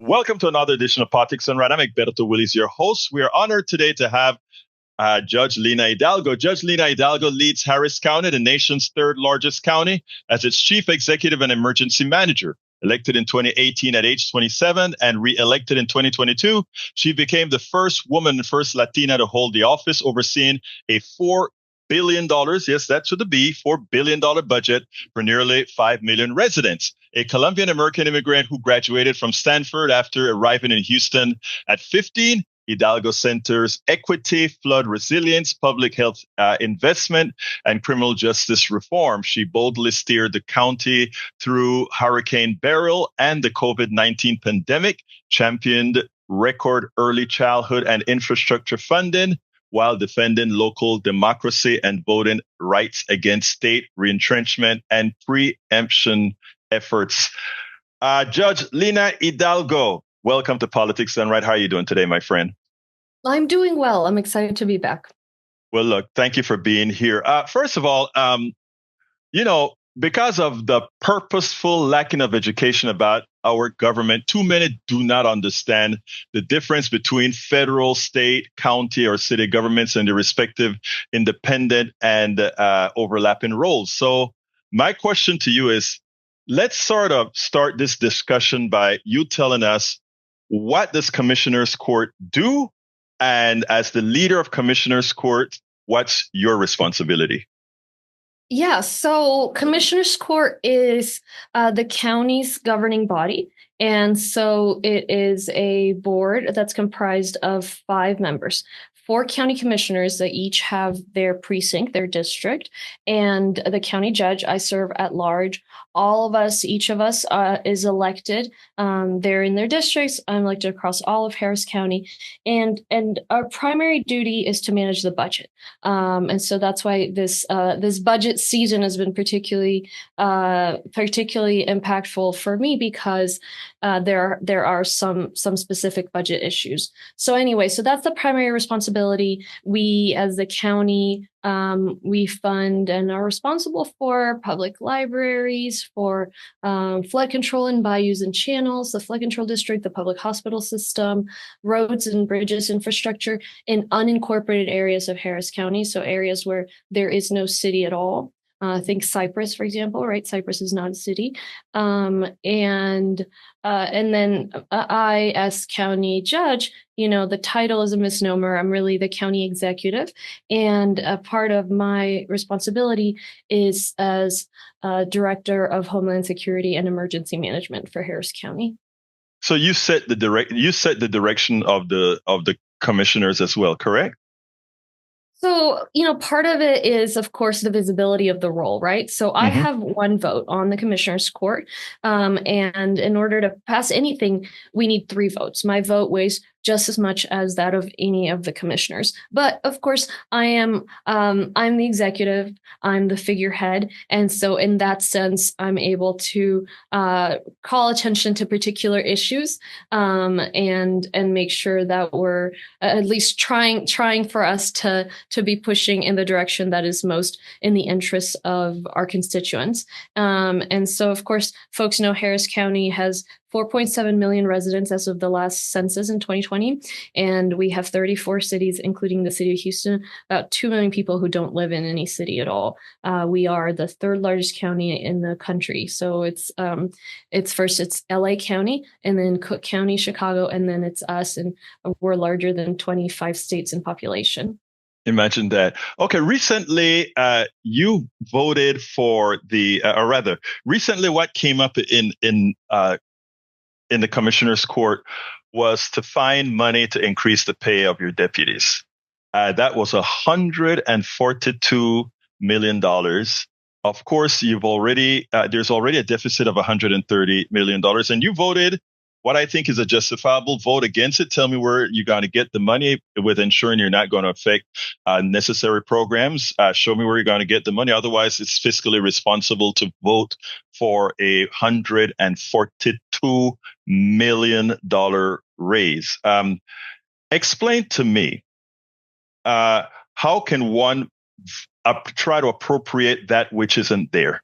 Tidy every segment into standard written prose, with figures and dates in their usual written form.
Welcome to another edition of Politics and Right. I'm Egberto Willies, your host. We are honored today to have Judge Lina Hidalgo. Judge Lina Hidalgo leads Harris County, the nation's third largest county, as its chief executive and emergency manager. Elected in 2018 at age 27 and re-elected in 2022, she became the first woman and first Latina to hold the office, overseeing a $4 billion, yes, that's with a B, $4 billion budget for nearly 5 million residents. A Colombian-American immigrant who graduated from Stanford after arriving in Houston at 15, Hidalgo centers equity, flood resilience, public health investment, and criminal justice reform. She boldly steered the county through Hurricane Beryl and the COVID-19 pandemic, championed record early childhood and infrastructure funding, while defending local democracy and voting rights against state reentrenchment and preemption efforts. Judge Lina Hidalgo, welcome to Politics Done Right. How are you doing today, my friend? I'm doing well. I'm excited to be back. Well, look, thank you for being here. First of all, because of the purposeful lacking of education about our government, too many do not understand the difference between federal, state, county, or city governments and the respective independent and overlapping roles. So my question to you is, let's sort of start this discussion by you telling us, what does Commissioner's Court do? And as the leader of Commissioner's Court, what's your responsibility? Yeah, so Commissioner's Court is the county's governing body. And so it is a board that's comprised of 5 members. 4 county commissioners that each have their precinct, their district, and the county judge. I serve at large. All of us, each of us is elected. They're in their districts. I'm elected across all of Harris County. And our primary duty is to manage the budget. And so that's why this budget season has been particularly impactful for me, because there are some specific budget issues. So anyway, so that's the primary responsibility. We, as the county, we fund and are responsible for public libraries, for flood control in bayous and channels, the flood control district, the public hospital system, roads and bridges infrastructure in unincorporated areas of Harris County, so areas where there is no city at all. Think Cypress, for example, right? Cypress is not a city. And then I, as county judge, the title is a misnomer. I'm really the county executive. And a part of my responsibility is as director of Homeland Security and Emergency Management for Harris County. So you set the direction of the commissioners as well, correct? So, part of it is, of course, the visibility of the role, right? So I have 1 vote on the Commissioner's Court. And in order to pass anything, we need 3 votes. My vote weighs just as much as that of any of the commissioners. But of course, I'm the executive, I'm the figurehead. And so in that sense, I'm able to call attention to particular issues and make sure that we're at least trying for us to be pushing in the direction that is most in the interests of our constituents. And so, of course, folks know Harris County has 4.7 million residents as of the last census in 2020. And we have 34 cities, including the city of Houston, about 2 million people who don't live in any city at all. We are the 3rd largest county in the country. So it's LA County, and then Cook County, Chicago, and then it's us. And we're larger than 25 states in population. Imagine that. Okay, recently you voted for recently what came up in the Commissioner's Court was to find money to increase the pay of your deputies. That was $142 million. Of course, there's already a deficit of $130 million, and you voted what I think is a justifiable vote against it. Tell me where you're going to get the money with ensuring you're not going to affect necessary programs. Show me where you're going to get the money. Otherwise, it's fiscally responsible to vote for a $142 million raise. Explain to me, how can one try to appropriate that which isn't there?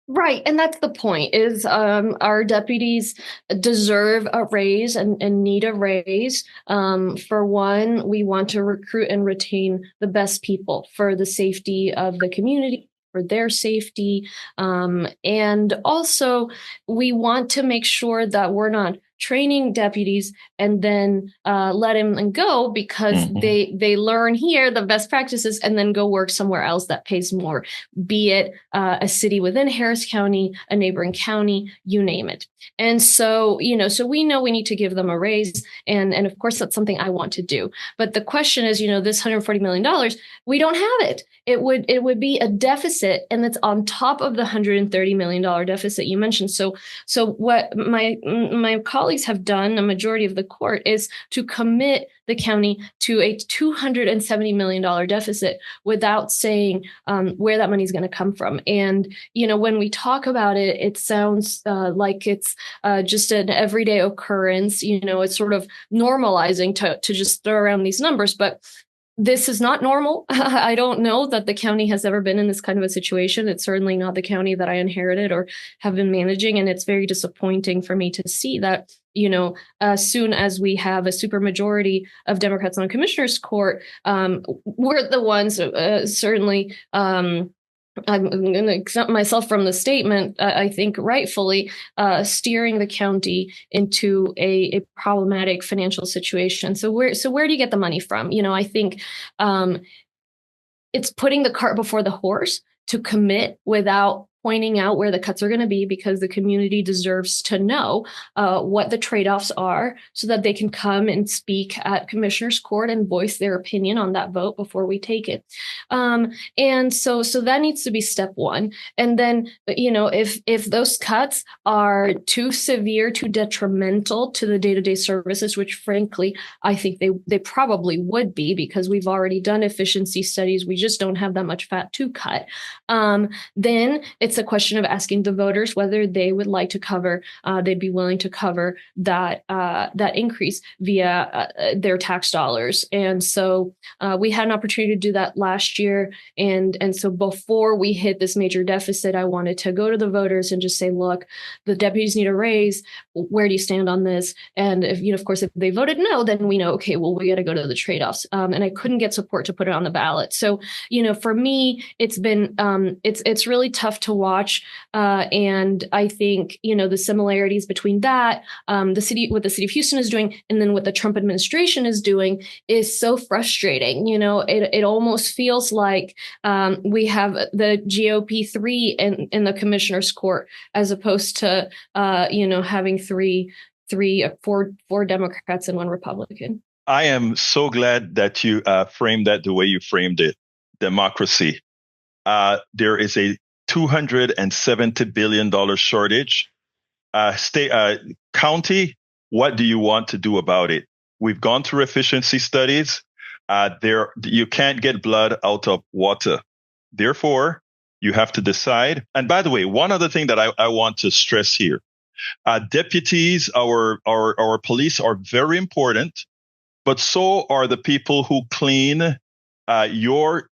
Right. And that's the point is our deputies deserve a raise and need a raise. For one, we want to recruit and retain the best people for the safety of the community, for their safety. And also, we want to make sure that we're not training deputies and then let them go because they learn here the best practices and then go work somewhere else that pays more, be it a city within Harris County, a neighboring county, you name it. And so, so we know we need to give them a raise. And of course, that's something I want to do. But the question is, this $140 million, we don't have it. It would be a deficit, and it's on top of the $130 million deficit you mentioned. So what my colleagues have done, a majority of the court, is to commit the county to a $270 million deficit without saying where that money is going to come from. And, when we talk about it, it sounds like it's just an everyday occurrence. It's sort of normalizing to just throw around these numbers. But this is not normal. I don't know that the county has ever been in this kind of a situation. It's certainly not the county that I inherited or have been managing. And it's very disappointing for me to see that, as soon as we have a supermajority of Democrats on Commissioner's Court, we're the ones certainly. I'm going to exempt myself from the statement, I think rightfully, steering the county into a problematic financial situation. So where do you get the money from? I think it's putting the cart before the horse to commit without pointing out where the cuts are going to be, because the community deserves to know what the trade-offs are so that they can come and speak at Commissioner's Court and voice their opinion on that vote before we take it. And so that needs to be step one. And then, if those cuts are too severe, too detrimental to the day-to-day services, which frankly, I think they probably would be, because we've already done efficiency studies. We just don't have that much fat to cut. Then it's a question of asking the voters whether they would like to cover, they'd be willing to cover that increase via their tax dollars. And so we had an opportunity to do that last year. And so before we hit this major deficit, I wanted to go to the voters and just say, look, the deputies need a raise. Where do you stand on this? And if, of course, if they voted no, then we know, okay, well, we got to go to the trade-offs. And I couldn't get support to put it on the ballot. So, for me, it's been, it's really tough to watch. And I think, the similarities between that, what the city of Houston is doing, and then what the Trump administration is doing is so frustrating. It almost feels like we have the GOP 3 in the Commissioner's Court, as opposed to, having four Democrats and one Republican. I am so glad that you framed that the way you framed it. Democracy. There is a $270 billion shortage. County, what do you want to do about it? We've gone through efficiency studies. You can't get blood out of water. Therefore, you have to decide. And by the way, one other thing that I want to stress here, deputies, our police are very important, but so are the people who clean your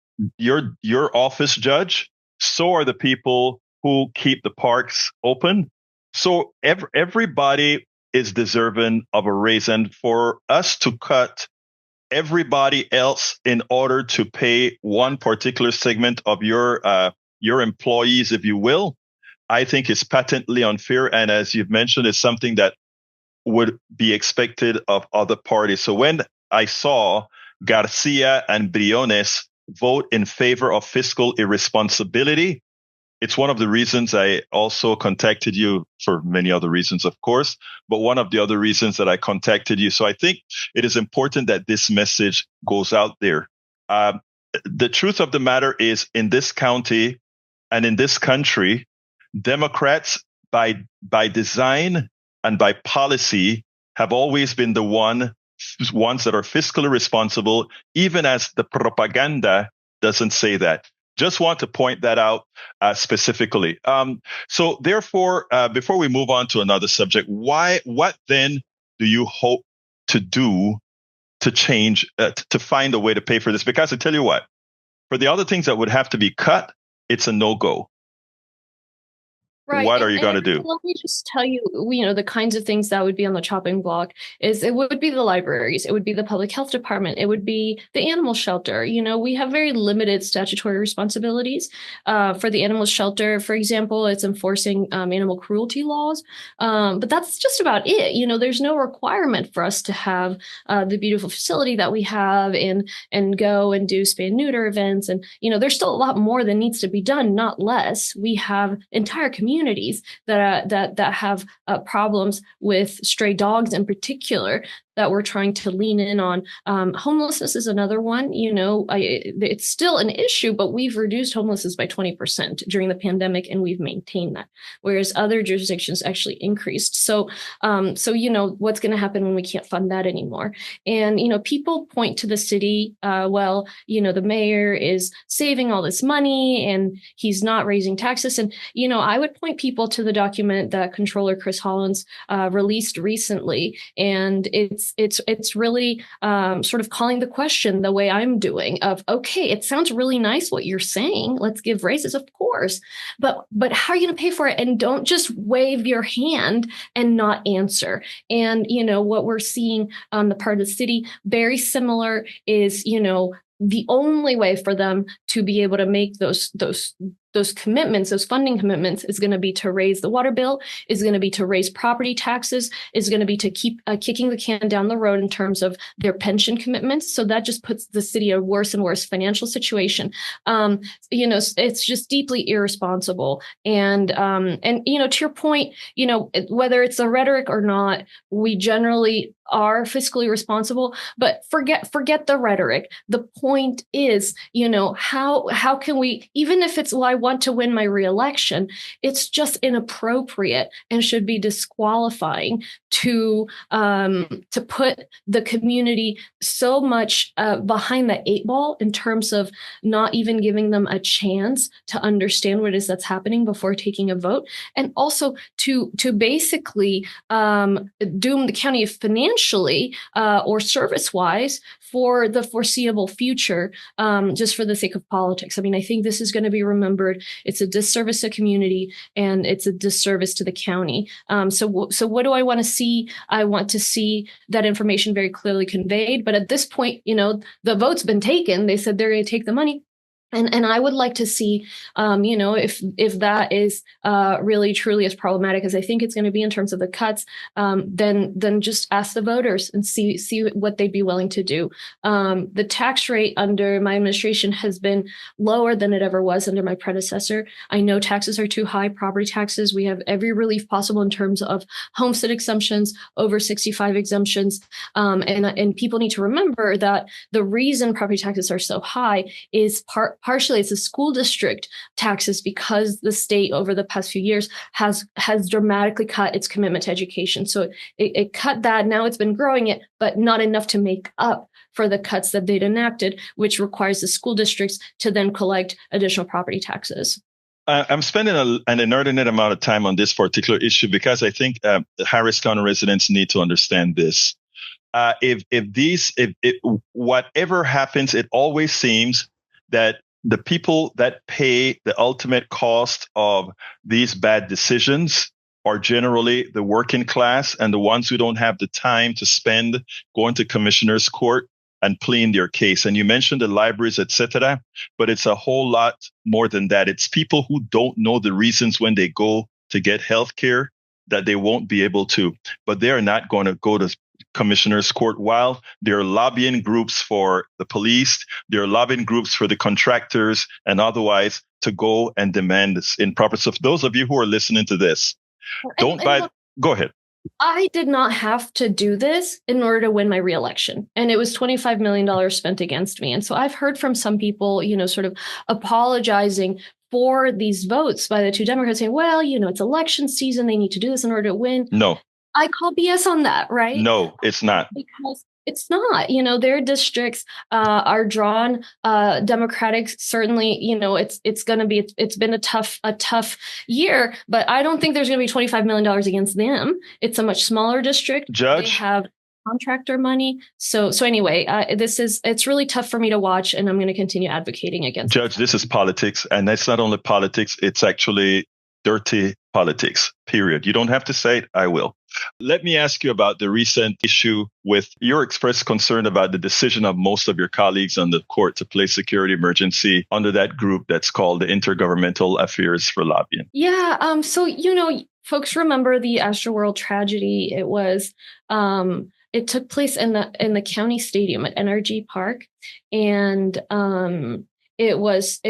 office, Judge. So are the people who keep the parks open. So everybody is deserving of a raise. And for us to cut everybody else in order to pay one particular segment of your employees, if you will, I think is patently unfair. And as you've mentioned, it's something that would be expected of other parties. So when I saw Garcia and Briones vote in favor of fiscal irresponsibility, it's one of the reasons I also contacted you, for many other reasons, of course, but one of the other reasons that I contacted you. So I think it is important that this message goes out there. The truth of the matter is, in this county and in this country, Democrats by design and by policy have always been the ones that are fiscally responsible, even as the propaganda doesn't say that. Just want to point that out specifically. So therefore, before we move on to another subject, what then do you hope to do to change, to find a way to pay for this? Because I tell you what, for the other things that would have to be cut, it's a no-go. Right. What are you going to do? Let me just tell you, the kinds of things that would be on the chopping block is it would be the libraries, it would be the public health department, it would be the animal shelter. We have very limited statutory responsibilities for the animal shelter. For example, it's enforcing animal cruelty laws. But that's just about it. There's no requirement for us to have the beautiful facility that we have and go and do spay and neuter events. And, there's still a lot more that needs to be done, not less. We have entire communities that have problems with stray dogs in particular that we're trying to lean in on. Homelessness is another one. It's still an issue, but we've reduced homelessness by 20% during the pandemic, and we've maintained that, whereas other jurisdictions actually increased. So what's going to happen when we can't fund that anymore? And people point to the city. The mayor is saving all this money, and he's not raising taxes. And I would point people to the document that Controller Chris Hollins released recently, and it's really sort of calling the question the way I'm doing of, okay, it sounds really nice what you're saying. Let's give raises, of course. But how are you going to pay for it? And don't just wave your hand and not answer. And, what we're seeing on the part of the city, very similar is, the only way for them to be able to make those commitments, those funding commitments, is going to be to raise the water bill, is going to be to raise property taxes, is going to be to keep kicking the can down the road in terms of their pension commitments. So that just puts the city in a worse and worse financial situation. It's just deeply irresponsible. And to your point, whether it's a rhetoric or not, we generally are fiscally responsible, but forget the rhetoric. The point is, how can we, even if it's, well, I want to win my reelection, it's just inappropriate and should be disqualifying to put the community so much behind the eight ball in terms of not even giving them a chance to understand what it is that's happening before taking a vote, and also to basically doom the county financially or service-wise for the foreseeable future, just for the sake of politics. I mean, I think this is going to be remembered. It's a disservice to community, and it's a disservice to the county. So what do I want to see? I want to see that information very clearly conveyed. But at this point, the vote's been taken. They said they're going to take the money. And I would like to see, if that is really truly as problematic as I think it's going to be in terms of the cuts, then just ask the voters and see what they'd be willing to do. The tax rate under my administration has been lower than it ever was under my predecessor. I know taxes are too high, property taxes. We have every relief possible in terms of homestead exemptions, over 65 exemptions. And people need to remember that the reason property taxes are so high is partially it's the school district taxes, because the state over the past few years has dramatically cut its commitment to education. So it cut that. Now it's been growing it, but not enough to make up for the cuts that they'd enacted, which requires the school districts to then collect additional property taxes. I'm spending an inordinate amount of time on this particular issue because I think Harris County residents need to understand this. Whatever happens, it always seems that the people that pay the ultimate cost of these bad decisions are generally the working class and the ones who don't have the time to spend going to commissioner's court and pleading their case. And you mentioned the libraries, etc., but it's a whole lot more than that. It's people who don't know the reasons when they go to get health care that they won't be able to, but they're not going to go to commissioner's court while there are lobbying groups for the police, there are lobbying groups for the contractors and otherwise to go and demand this in proper. So for those of you who are listening to this, go ahead. I did not have to do this in order to win my reelection. And it was $25 million spent against me. And so I've heard from some people, sort of apologizing for these votes by the two Democrats saying, well, it's election season. They need to do this in order to win. No. I call BS on that, right? No, it's not. Because it's not. Their districts are drawn Democratic. Certainly, it's going to be. It's been a tough year, but I don't think there's going to be $25 million against them. It's a much smaller district. Judge, they have contractor money. So anyway, it's really tough for me to watch, and I'm going to continue advocating against. Judge, this is politics, and it's not only politics. It's actually dirty politics, period. You don't have to say it, I will. Let me ask you about the recent issue with your expressed concern about the decision of most of your colleagues on the court to place security emergency under that group that's called the Intergovernmental Affairs for Lobbying. Yeah. So, folks remember the Astroworld tragedy. It took place in the county stadium at NRG Park. And it was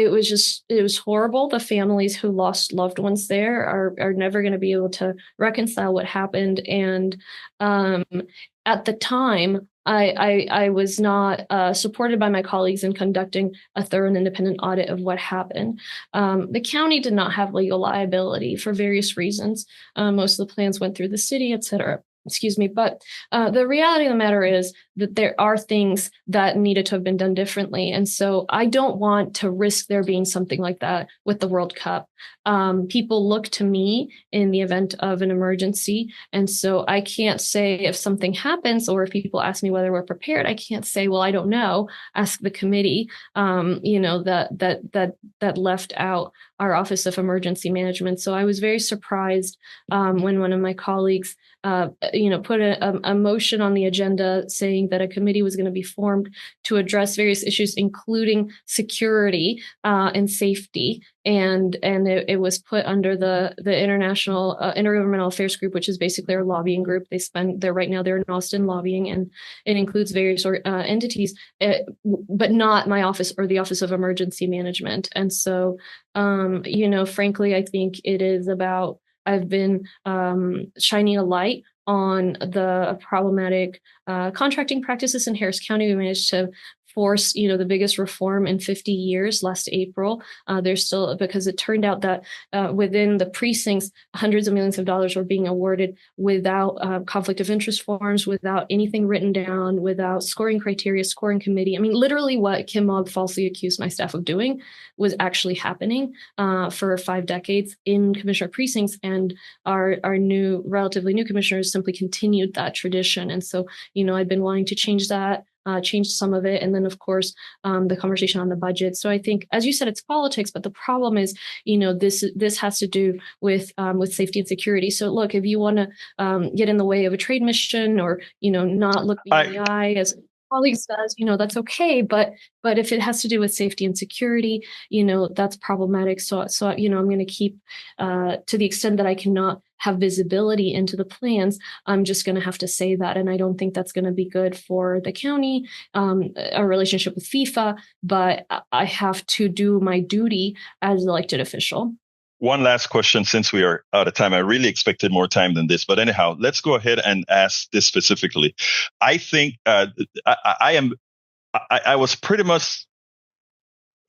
horrible. The families who lost loved ones there are never going to be able to reconcile what happened. And at the time, I was not supported by my colleagues in conducting a thorough and independent audit of what happened. The county did not have legal liability for various reasons. Most of the plans went through the city, et cetera. Excuse me. But the reality of the matter is that there are things that needed to have been done differently. And so I don't want to risk there being something like that with the World Cup. People look to me in the event of an emergency. And so I can't say if something happens or if people ask me whether we're prepared, I can't say, well, I don't know. Ask the committee, that left out our Office of Emergency Management. So I was very surprised when one of my colleagues put a motion on the agenda saying that a committee was going to be formed to address various issues, including security and safety. And it was put under the International Intergovernmental Affairs Group, which is basically our lobbying group. They're right now they're in Austin lobbying, and it includes various entities, but not my office or the Office of Emergency Management. And so, frankly, I think it is about I've been shining a light on the problematic contracting practices in Harris County. We managed to force, the biggest reform in 50 years last April. There's still, because it turned out that within the precincts, hundreds of millions of dollars were being awarded without conflict of interest forms, without anything written down, without scoring criteria, scoring committee. I mean, literally what Kim Mogg falsely accused my staff of doing was actually happening for 5 decades in commissioner precincts. And our relatively new commissioners simply continued that tradition. And so, I've been wanting to change that. Change some of it. And then, of course, the conversation on the budget. So I think, as you said, it's politics, but the problem is, this has to do with safety and security. So look, if you want to get in the way of a trade mission or, not look me in the eye as colleagues does, that's okay. But if it has to do with safety and security, that's problematic. So I'm going to keep to the extent that I cannot have visibility into the plans, I'm just going to have to say that. And I don't think that's going to be good for the county, our relationship with FIFA, but I have to do my duty as an elected official. One last question, since we are out of time. I really expected more time than this, but anyhow, let's go ahead and ask this specifically. I think I was pretty much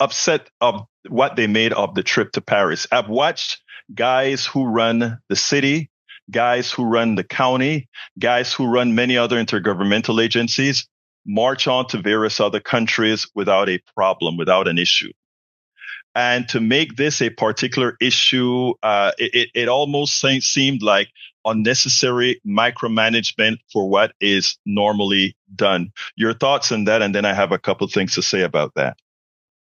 upset of what they made of the trip to Paris. I've watched guys who run the city, guys who run the county, guys who run many other intergovernmental agencies march on to various other countries without a problem, without an issue. And to make this a particular issue, it almost seemed like unnecessary micromanagement for what is normally done. Your thoughts on that? And then I have a couple of things to say about that.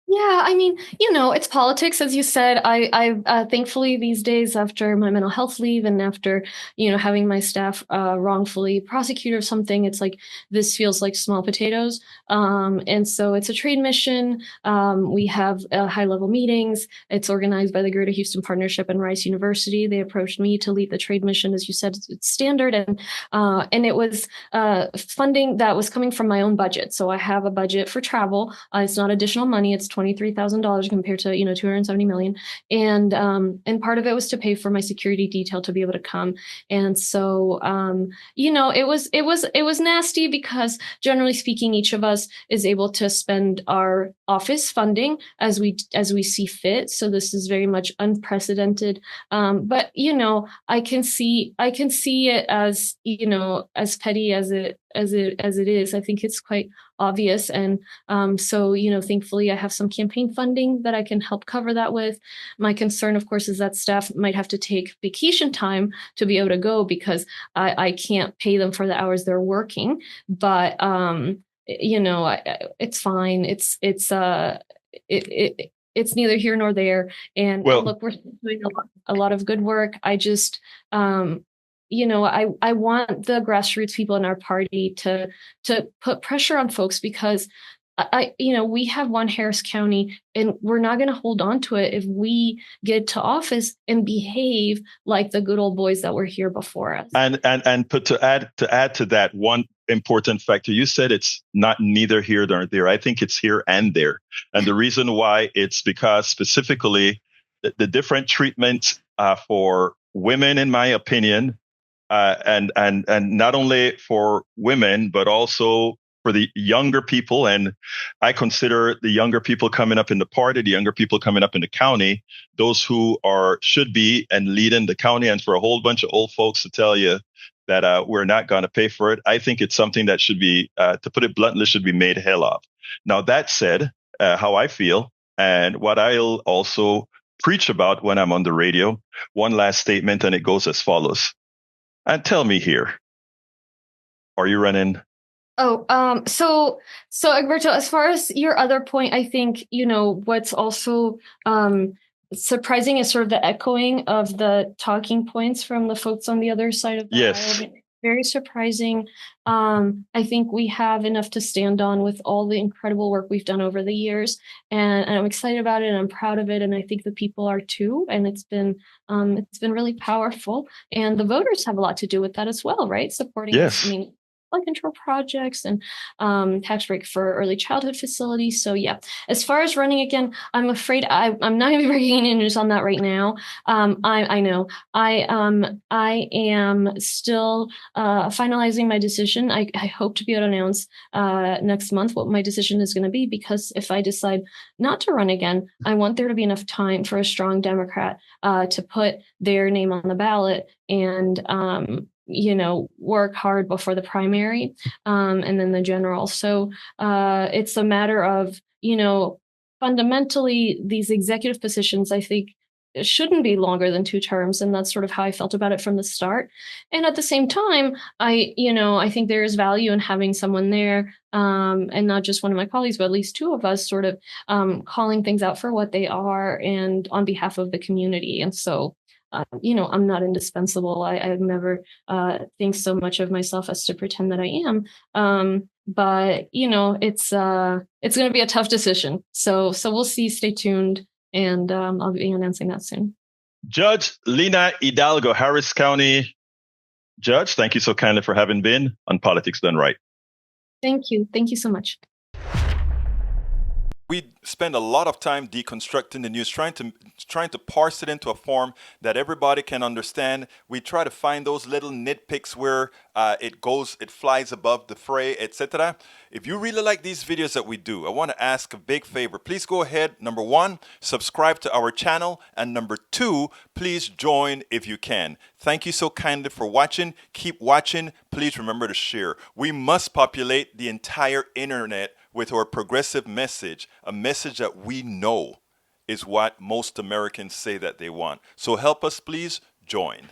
Yeah, I mean, it's politics, as you said. I thankfully these days, after my mental health leave and after, having my staff wrongfully prosecuted or something, it's like this feels like small potatoes. And so it's a trade mission. We have high-level meetings. It's organized by the Greater Houston Partnership and Rice University. They approached me to lead the trade mission, as you said, it's standard, and it was funding that was coming from my own budget. So I have a budget for travel. It's not additional money. It's $23,000 compared to $270 million, and part of it was to pay for my security detail to be able to come. And so it was nasty because, generally speaking, each of us is able to spend our office funding as we see fit. So this is very much unprecedented. But I can see it as as petty as it is. I think it's quite obvious. And so, thankfully, I have some campaign funding that I can help cover that with. My concern, of course, is that staff might have to take vacation time to be able to go because I can't pay them for the hours they're working. But, it's fine. it's neither here nor there. And Well, look, we're doing a lot of good work. I just, I want the grassroots people in our party to put pressure on folks, because we have one Harris County, and we're not going to hold on to it if we get to office and behave like the good old boys that were here before us. And to add to that, one important factor, you said it's not neither here nor there. I think it's here and there. And the reason why, it's because specifically the different treatment for women, in my opinion, and not only for women, but also for the younger people. And I consider the younger people coming up in the party, the younger people coming up in the county, those who should be and lead in the county, and for a whole bunch of old folks to tell you that we're not going to pay for it. I think it's something that should be, to put it bluntly, should be made hell of. Now, that said, how I feel and what I'll also preach about when I'm on the radio, one last statement, and it goes as follows. And tell me here, are you running? Oh, so Egberto, as far as your other point, I think, what's also surprising is sort of the echoing of the talking points from the folks on the other side of the aisle. Very surprising. I think we have enough to stand on with all the incredible work we've done over the years, and I'm excited about it, and I'm proud of it, and I think the people are too. And it's been really powerful, and the voters have a lot to do with that as well, right? Supporting us. I mean, flood control projects and tax break for early childhood facilities. So yeah, as far as running again, I'm afraid I'm not going to be breaking any news on that right now. I know I am still finalizing my decision. I hope to be able to announce next month what my decision is going to be, because if I decide not to run again, I want there to be enough time for a strong Democrat to put their name on the ballot and work hard before the primary and then the general. So it's a matter of, fundamentally, these executive positions, I think, shouldn't be longer than 2 terms. And that's sort of how I felt about it from the start. And at the same time, I think there is value in having someone there, and not just one of my colleagues, but at least 2 of us sort of calling things out for what they are and on behalf of the community. And so I'm not indispensable. I've never think so much of myself as to pretend that I am. But it's going to be a tough decision. So we'll see. Stay tuned, and I'll be announcing that soon. Judge Lina Hidalgo, Harris County Judge, thank you so kindly for having been on Politics Done Right. Thank you. Thank you so much. We spend a lot of time deconstructing the news, trying to parse it into a form that everybody can understand. We try to find those little nitpicks where it flies above the fray, etc. If you really like these videos that we do, I want to ask a big favor. Please go ahead. Number 1, subscribe to our channel. And number 2, please join if you can. Thank you so kindly for watching. Keep watching. Please remember to share. We must populate the entire internet with our progressive message, a message that we know is what most Americans say that they want. So help us, please join.